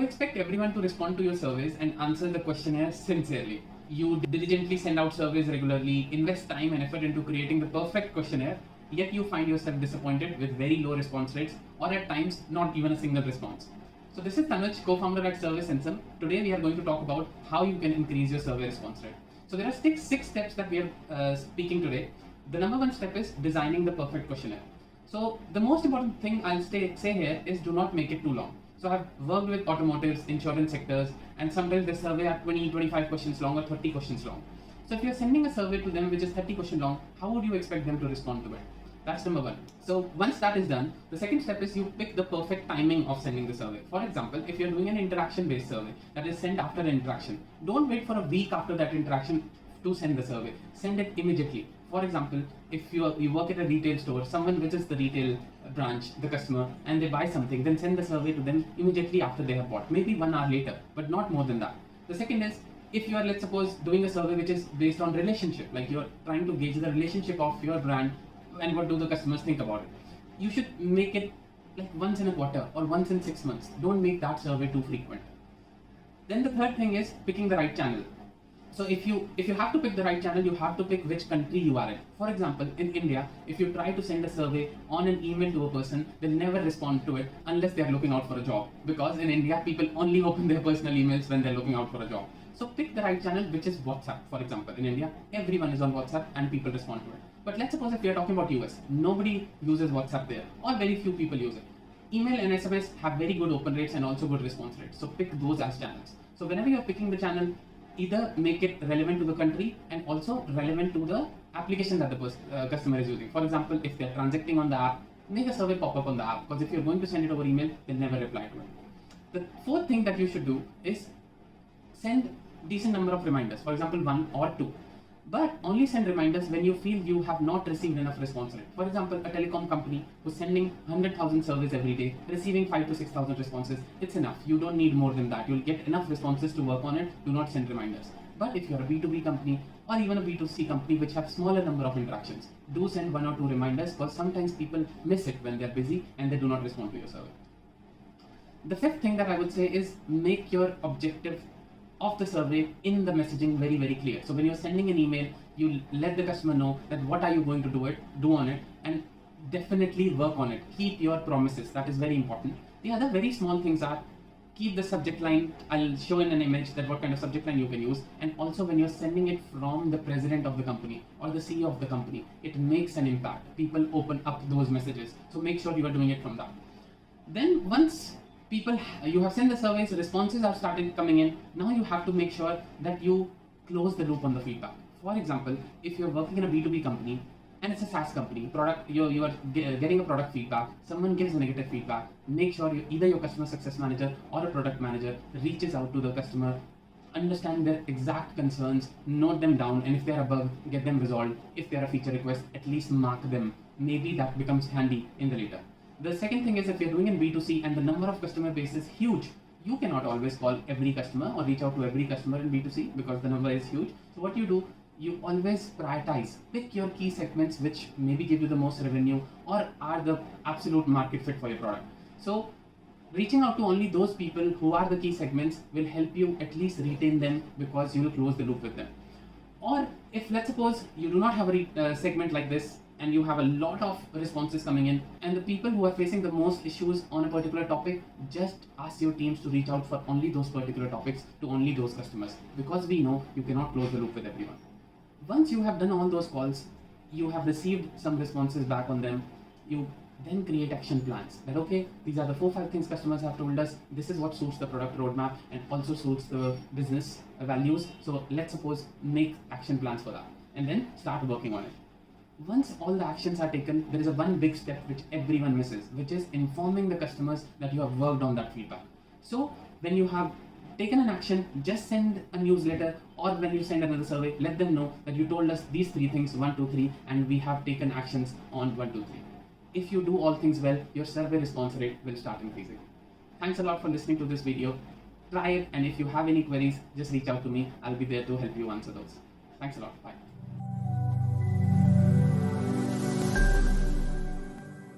expect everyone to respond to your surveys and answer the questionnaire sincerely. You diligently send out surveys regularly, invest time and effort into creating the perfect questionnaire, yet you find yourself disappointed with very low response rates or at times not even a single response. So this is Tanuj, co-founder at SurveySensum. Today we are going to talk about how you can increase your survey response rate. So there are six steps that we are speaking today. The number one step is designing the perfect questionnaire. So the most important thing I'll say here is do not make it too long. So I've worked with automotives, insurance sectors, and sometimes they survey are 20, 25 questions long or 30 questions long. So if you're sending a survey to them which is 30 questions long, how would you expect them to respond to it? That's number one. So once that is done, the second step is you pick the perfect timing of sending the survey. For example, if you're doing an interaction-based survey that is sent after an interaction, don't wait for a week after that interaction to send the survey. Send it immediately. For example, if you work at a retail store, someone visits the retail branch, the customer, and they buy something, then send the survey to them immediately after they have bought, maybe 1 hour later, but not more than that. The second is, if you are, let's suppose, doing a survey which is based on relationship, like you're trying to gauge the relationship of your brand and what do the customers think about it, you should make it like once in a quarter or once in 6 months. Don't make that survey too frequent. Then the third thing is picking the right channel. So if you have to pick the right channel, you have to pick which country you are in. For example, in India, if you try to send a survey on an email to a person, they'll never respond to it unless they're looking out for a job. Because in India, people only open their personal emails when they're looking out for a job. So pick the right channel, which is WhatsApp. For example, in India, everyone is on WhatsApp and people respond to it. But let's suppose if we are talking about US, nobody uses WhatsApp there, or very few people use it. Email and SMS have very good open rates and also good response rates. So pick those as channels. So whenever you're picking the channel, either make it relevant to the country and also relevant to the application that the customer is using. For example, if they're transacting on the app, make a survey pop up on the app, because if you're going to send it over email, they'll never reply to it. The fourth thing that you should do is send decent number of reminders, for example 1 or 2. But only send reminders when you feel you have not received enough response rate. For example, a telecom company who's sending 100,000 surveys every day, receiving 5,000 to 6,000 responses, it's enough. You don't need more than that. You'll get enough responses to work on it. Do not send reminders. But if you're a B2B company or even a B2C company which have smaller number of interactions, do send 1 or 2 reminders, because sometimes people miss it when they're busy and they do not respond to your survey. The fifth thing that I would say is make your objective of the survey in the messaging very, very clear. So when you're sending an email, you let the customer know that what are you going to do on it, and definitely work on it. Keep your promises. That is very important. The other very small things are keep the subject line. I'll show in an image that what kind of subject line you can use. And also when you're sending it from the president of the company or the CEO of the company, it makes an impact. People open up those messages. So make sure you are doing it from that. Then once you have sent the surveys, responses are started coming in. Now you have to make sure that you close the loop on the feedback. For example, if you're working in a B2B company and it's a SaaS company, you are getting a product feedback, someone gives negative feedback, make sure either your customer success manager or a product manager reaches out to the customer, understand their exact concerns, note them down, and if they're a bug, get them resolved. If they're a feature request, at least mark them. Maybe that becomes handy in the later. The second thing is, if you're doing in B2C and the number of customer base is huge, you cannot always call every customer or reach out to every customer in B2C because the number is huge. So what you do, you always prioritize. Pick your key segments which maybe give you the most revenue or are the absolute market fit for your product. So reaching out to only those people who are the key segments will help you at least retain them, because you will close the loop with them. Or if, let's suppose, you do not have a segment like this and you have a lot of responses coming in, and the people who are facing the most issues on a particular topic, just ask your teams to reach out for only those particular topics to only those customers, because we know you cannot close the loop with everyone. Once you have done all those calls, you have received some responses back on them, you then create action plans. That okay, these are the 4-5 things customers have told us, this is what suits the product roadmap and also suits the business values. So let's suppose make action plans for that and then start working on it. Once all the actions are taken, there is one big step which everyone misses, which is informing the customers that you have worked on that feedback. So when you have taken an action, just send a newsletter, or when you send another survey, let them know that you told us these 3 things, 1, 2, 3, and we have taken actions on 1, 2, 3. If you do all things well, your survey response rate will start increasing. Thanks a lot for listening to this video. Try it, and if you have any queries, just reach out to me. I'll be there to help you answer those. Thanks a lot. Bye.